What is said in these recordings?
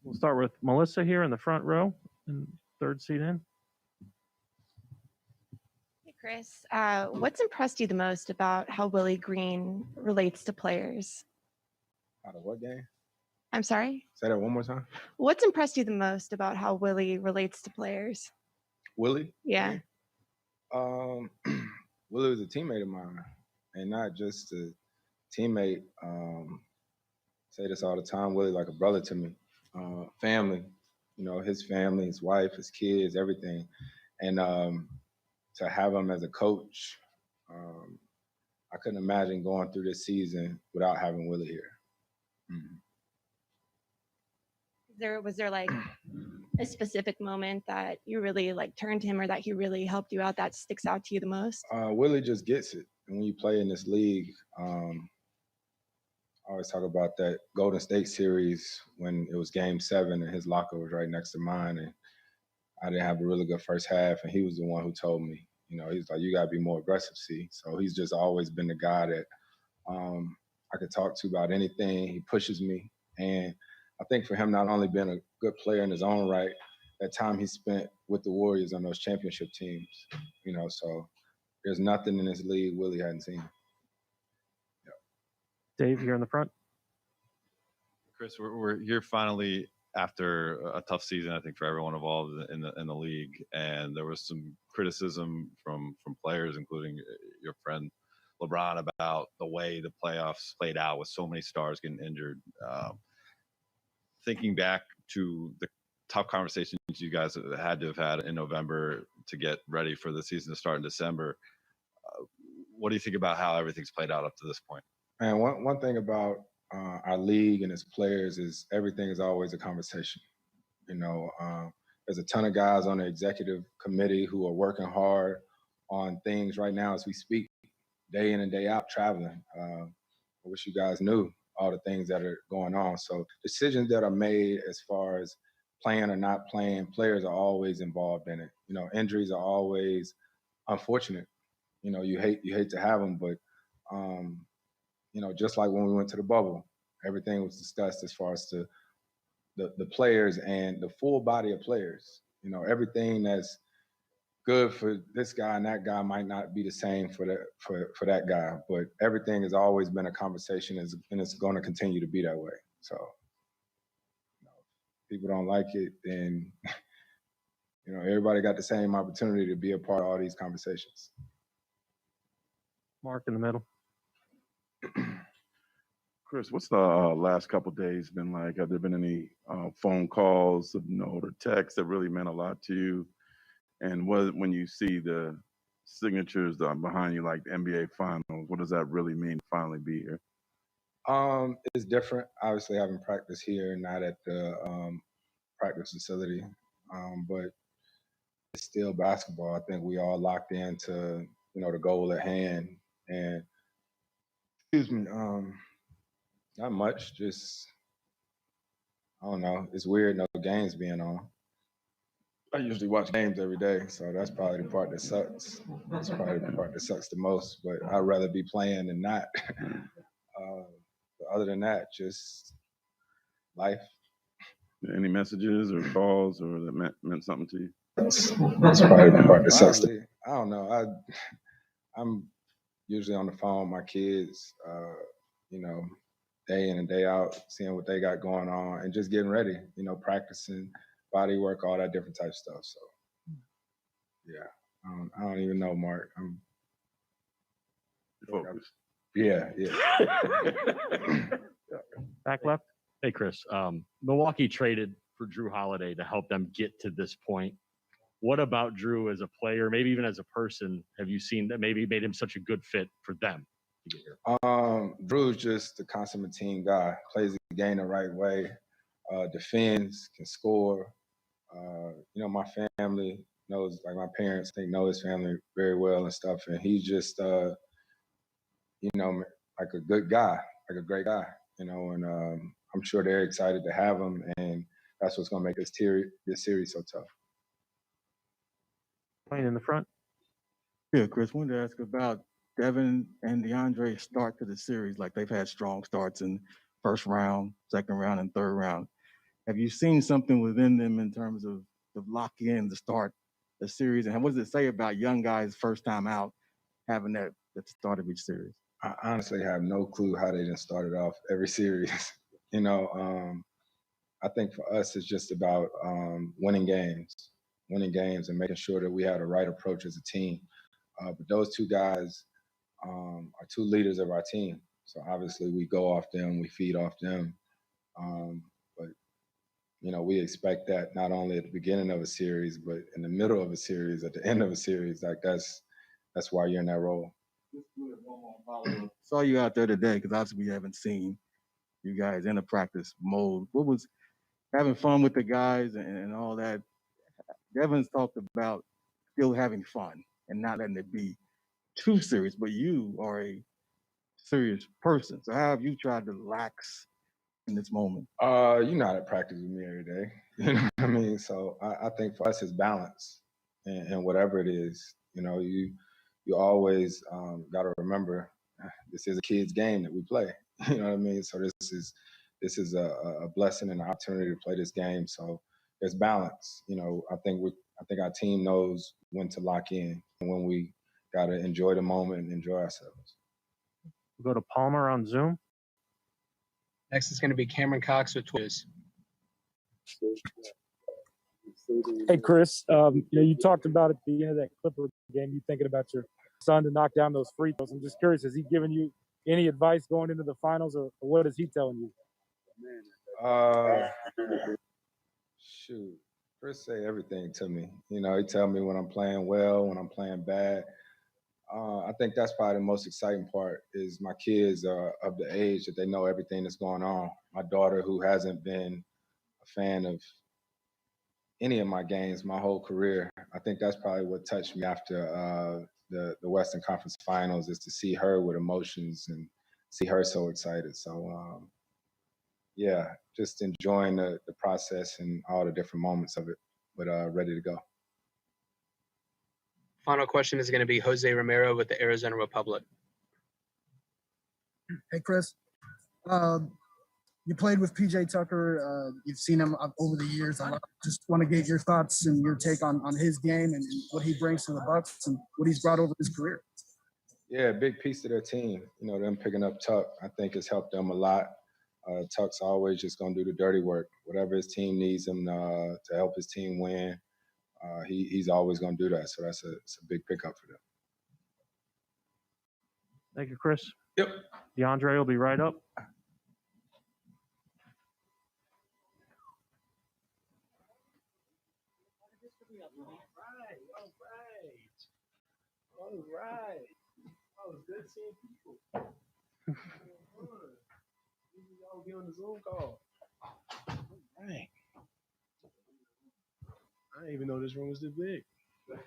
We'll start with Melissa here in the front row, and third seat in. Hey, Chris. What's impressed you the most about how Willie Green relates to players? Out of what game? I'm sorry? Say that one more time. What's impressed you the most about how Willie relates to players? Willie? Yeah. Willie was a teammate of mine, and not just a teammate. Say this all the time. Willie like a brother to me. Family, his family, his wife, his kids, everything. And to have him as a coach, I couldn't imagine going through this season without having Willie here. Mm-hmm. Was there like a specific moment that you really like turned to him, or that he really helped you out, that sticks out to you the most? Willie just gets it. And when you play in this league, I always talk about that Golden State series when it was Game 7 and his locker was right next to mine, and I didn't have a really good first half, and he was the one who told me, he's like, you got to be more aggressive, see? So he's just always been the guy that I could talk to about anything. He pushes me, and I think for him not only being a good player in his own right, that time he spent with the Warriors on those championship teams, so there's nothing in this league Willie hadn't seen. Dave, here in the front. Chris, we're here finally after a tough season, I think, for everyone involved in the league, and there was some criticism from players, including your friend LeBron, about the way the playoffs played out with so many stars getting injured. Thinking back to the tough conversations you guys had to have had in November to get ready for the season to start in December, what do you think about how everything's played out up to this point? Man, one thing about our league and its players is everything is always a conversation. There's a ton of guys on the executive committee who are working hard on things right now as we speak, day in and day out, traveling. I wish you guys knew all the things that are going on. So decisions that are made as far as playing or not playing, players are always involved in it. Injuries are always unfortunate. You hate to have them, but just like when we went to the bubble, everything was discussed as far as the players and the full body of players. Everything that's good for this guy and that guy might not be the same for that guy, but everything has always been a conversation, and it's going to continue to be that way. So, if people don't like it, then everybody got the same opportunity to be a part of all these conversations. Mark in the middle. Chris, what's the last couple of days been like? Have there been any phone calls, note, or text that really meant a lot to you? And when you see the signatures behind you, like the NBA Finals, what does that really mean to finally be here? It's different. Obviously, having practice here, not at the practice facility, but it's still basketball. I think we all locked into the goal at hand. And excuse me, not much. Just I don't know. It's weird, no games being on. I usually watch games every day, so that's probably the part that sucks. That's probably the part that sucks the most, but I'd rather be playing than not. But other than that, just life. Any messages or calls or that meant something to you? That's probably the part that sucks. I don't know. I'm usually on the phone with my kids, day in and day out, seeing what they got going on and just getting ready, practicing, body work, all that different type of stuff. So, yeah, I don't even know, Mark. I'm focused. Yeah. Back left. Hey, Chris. Milwaukee traded for Drew Holiday to help them get to this point. What about Drew as a player, maybe even as a person, have you seen that maybe made him such a good fit for them to get here? Drew's just a consummate team guy. Plays the game the right way, defends, can score. My family knows, like my parents, they know his family very well and stuff. And he's just, like a good guy, like a great guy, and I'm sure they're excited to have him. And that's what's going to make this series so tough. Playing in the front. Yeah, Chris, wanted to ask about Devin and DeAndre start to the series. Like they've had strong starts in first round, second round, and third round. Have you seen something within them in terms of lock in to start the series? And what does it say about young guys first time out having that at the start of each series? I honestly have no clue how they didn't start it off every series. you know, I think for us, it's just about winning games and making sure that we have the right approach as a team. But those two guys are two leaders of our team. So obviously we go off them, we feed off them. But, we expect that not only at the beginning of a series, but in the middle of a series, at the end of a series. Like that's why you're in that role. Saw you out there today because obviously we haven't seen you guys in a practice mode. What was having fun with the guys and all that? Devin's talked about still having fun and not letting it be too serious, but you are a serious person. So how have you tried to relax in this moment? You're not at practice with me every day. You know what I mean? So I think for us it's balance and whatever it is, you always got to remember this is a kid's game that we play. You know what I mean? So this is a blessing and an opportunity to play this game. So there's balance. I think our team knows when to lock in and when we got to enjoy the moment and enjoy ourselves. We'll go to Palmer on Zoom. Next is going to be Cameron Cox with Twitch. Hey, Chris, you talked about at the end of that Clipper game, you thinking about your son to knock down those free throws. I'm just curious, has he given you any advice going into the finals, or what is he telling you? Shoot, Chris say everything to me. He tell me when I'm playing well, when I'm playing bad. I think that's probably the most exciting part is my kids are of the age that they know everything that's going on. My daughter, who hasn't been a fan of any of my games my whole career, I think that's probably what touched me after the Western Conference Finals, is to see her with emotions and see her so excited. So, yeah, just enjoying the process and all the different moments of it, but ready to go. Final question is going to be Jose Romero with the Arizona Republic. Hey, Chris. You played with PJ Tucker. You've seen him over the years. I just want to get your thoughts and your take on his game and what he brings to the Bucks and what he's brought over his career. Yeah, a big piece of their team. Them picking up Tuck, I think has helped them a lot. Tuck's always just going to do the dirty work. Whatever his team needs him to help his team win, he's always going to do that. So it's a big pickup for them. Thank you, Chris. Yep. DeAndre will be right up. All right. Oh, it's good seeing people. Y'all be on the Zoom call. All right. I didn't even know this room was this big.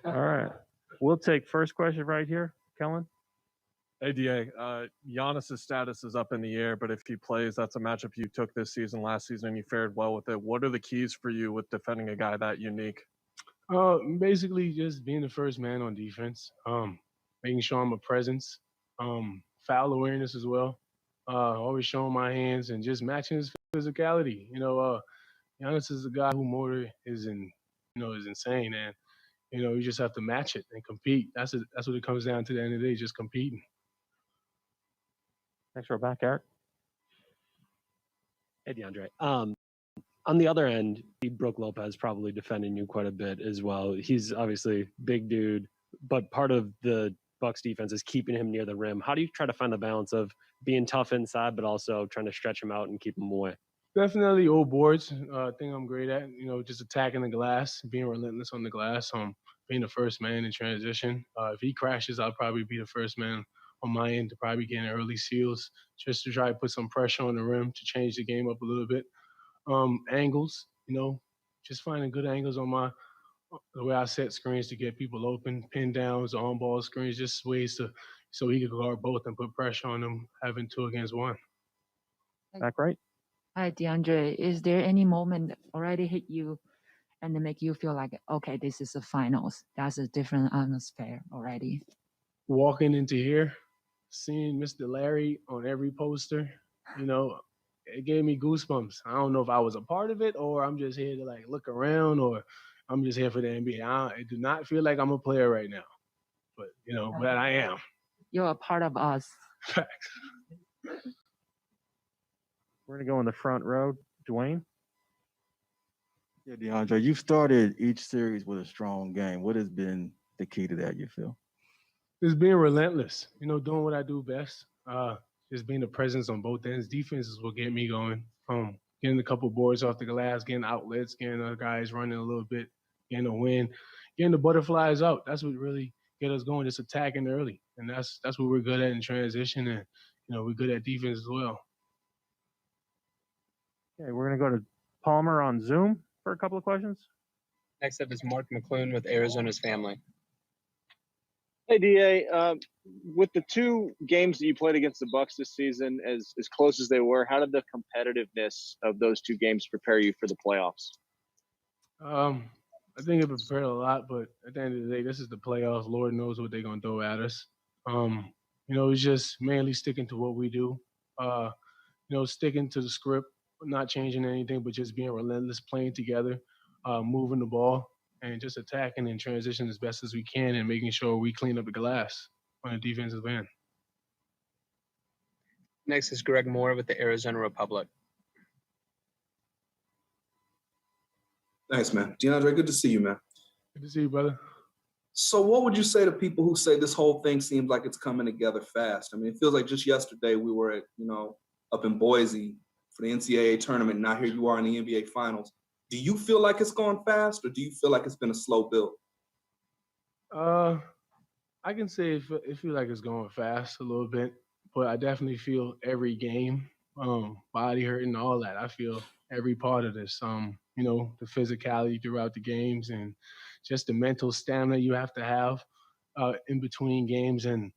All right. We'll take first question right here. Kellen? Hey, DA. Giannis's status is up in the air, but if he plays, that's a matchup you took this season, last season, and you fared well with it. What are the keys for you with defending a guy that unique? Basically just being the first man on defense, making sure I'm a presence, foul awareness as well, always showing my hands and just matching his physicality. Giannis is a guy who motor is insane, and you just have to match it and compete. That's what it comes down to. The end of the day, just competing. Thanks for back, Eric. Hey, DeAndre. On the other end, Brook Lopez probably defending you quite a bit as well. He's obviously big dude, but part of the Bucks defense is keeping him near the rim. How do you try to find the balance of being tough inside, but also trying to stretch him out and keep him away? Definitely old boards. Thing I'm great at. Just attacking the glass, being relentless on the glass. Being the first man in transition. If he crashes, I'll probably be the first man on my end to probably get in early seals, just to try to put some pressure on the rim to change the game up a little bit. Angles, just finding good angles on the way I set screens to get people open, pin downs, on-ball screens, just ways so he could guard both and put pressure on them, having 2 against 1. Back right. Hi, DeAndre. Is there any moment that already hit you and they make you feel like, okay, this is the finals? That's a different atmosphere already. Walking into here, seeing Mr. Larry on every poster, it gave me goosebumps. I don't know if I was a part of it or I'm just here to like look around or I'm just here for the NBA. I do not feel like I'm a player right now, but but I am. You're a part of us. Facts. We're going to go in the front row. Dwayne? Yeah, DeAndre, you've started each series with a strong game. What has been the key to that, you feel? Just being relentless, doing what I do best. Just being a presence on both ends. Defense is what get me going. Getting a couple boards off the glass, getting outlets, getting other guys running a little bit, getting a win, getting the butterflies out. That's what really get us going. Just attacking early, and that's what we're good at in transition, and we're good at defense as well. Okay, we're going to go to Palmer on Zoom for a couple of questions. Next up is Mark McClune with Arizona's family. Hey, DA, with the two games that you played against the Bucks this season, as close as they were, how did the competitiveness of those two games prepare you for the playoffs? I think it prepared a lot, but at the end of the day, this is the playoffs. Lord knows what they're going to throw at us. It's just mainly sticking to what we do, sticking to the script, not changing anything, but just being relentless, playing together, moving the ball, and just attacking and transition as best as we can and making sure we clean up the glass on the defensive end. Next is Greg Moore with the Arizona Republic. Thanks, man. DeAndre, good to see you, man. Good to see you, brother. So what would you say to people who say this whole thing seems like it's coming together fast? I mean, it feels like just yesterday we were at, up in Boise for the NCAA tournament. Now here you are in the NBA Finals. Do you feel like it's going fast, or do you feel like it's been a slow build? I can say it feel like it's going fast a little bit, but I definitely feel every game, body hurting, all that. I feel every part of this. The physicality throughout the games and just the mental stamina you have to have in between games and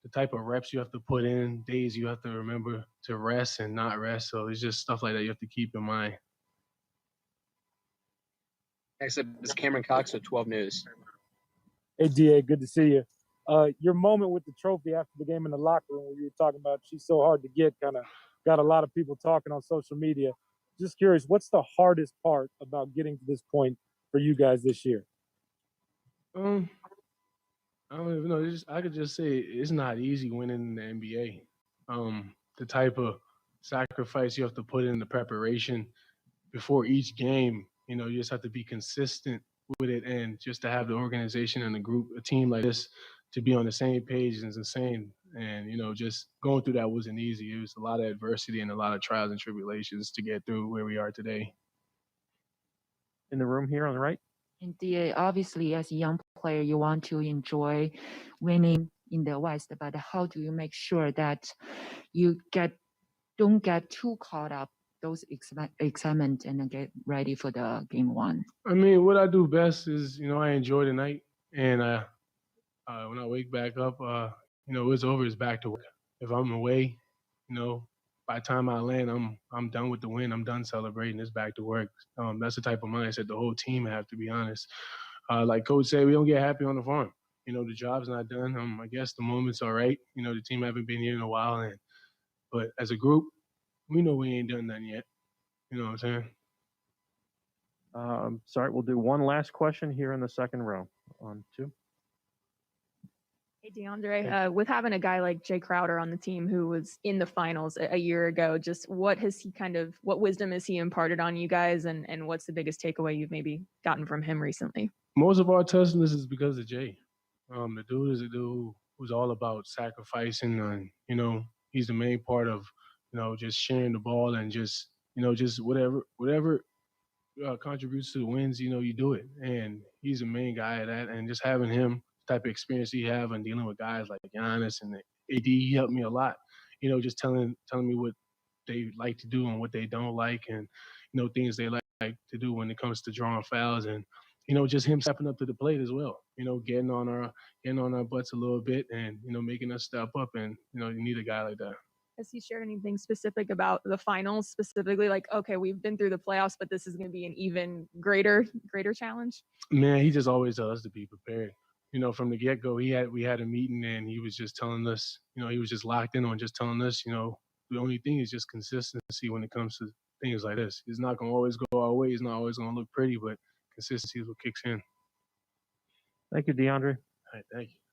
the type of reps you have to put in, days you have to remember to rest and not rest. So it's just stuff like that you have to keep in mind. Next up is Cameron Cox with 12 News. Hey, DA, good to see you. Your moment with the trophy after the game in the locker room where you were talking about she's so hard to get, kind of got a lot of people talking on social media. Just curious, what's the hardest part about getting to this point for you guys this year? I don't even know. I could just say it's not easy winning in the NBA. The type of sacrifice you have to put in the preparation before each game, you just have to be consistent with it, and just to have the organization and a team like this to be on the same page is insane. And, just going through that wasn't easy. It was a lot of adversity and a lot of trials and tribulations to get through where we are today. In the room here on the right. And DA, obviously, as a young player, you want to enjoy winning in the West, but how do you make sure that you don't get too caught up those excitement and then get ready for the game one? I mean, what I do best is, I enjoy the night, and when I wake back up, it's over. It's back to work. If I'm away, by the time I land, I'm done with the win. I'm done celebrating. It's back to work. That's the type of mindset the whole team have, to be honest. Like Coach said, we don't get happy on the farm. The job's not done. I guess the moment's all right. The team haven't been here in a while, but as a group, we know we ain't done nothing yet. You know what I'm saying? Sorry, we'll do one last question here in the second row on 2. Hey, DeAndre, with having a guy like Jay Crowder on the team who was in the finals a year ago, just what wisdom has he imparted on you guys, and what's the biggest takeaway you've maybe gotten from him recently? Most of our toughness is because of Jay. The dude is a dude who's all about sacrificing, and, he's the main part of, just sharing the ball and just whatever contributes to the wins, you do it. And he's the main guy at that. And just having him, the type of experience he have and dealing with guys like Giannis and AD, he helped me a lot. Just telling me what they like to do and what they don't like, and things they like to do when it comes to drawing fouls, and just him stepping up to the plate as well. Getting on our butts a little bit, and making us step up. And you need a guy like that. Has he shared anything specific about the finals, specifically like, okay, we've been through the playoffs, but this is going to be an even greater challenge? Man, he just always tells us to be prepared. From the get-go, we had a meeting, and he was just telling us, he was just locked in on just telling us, the only thing is just consistency when it comes to things like this. It's not going to always go our way. It's not always going to look pretty, but consistency is what kicks in. Thank you, DeAndre. All right, thank you.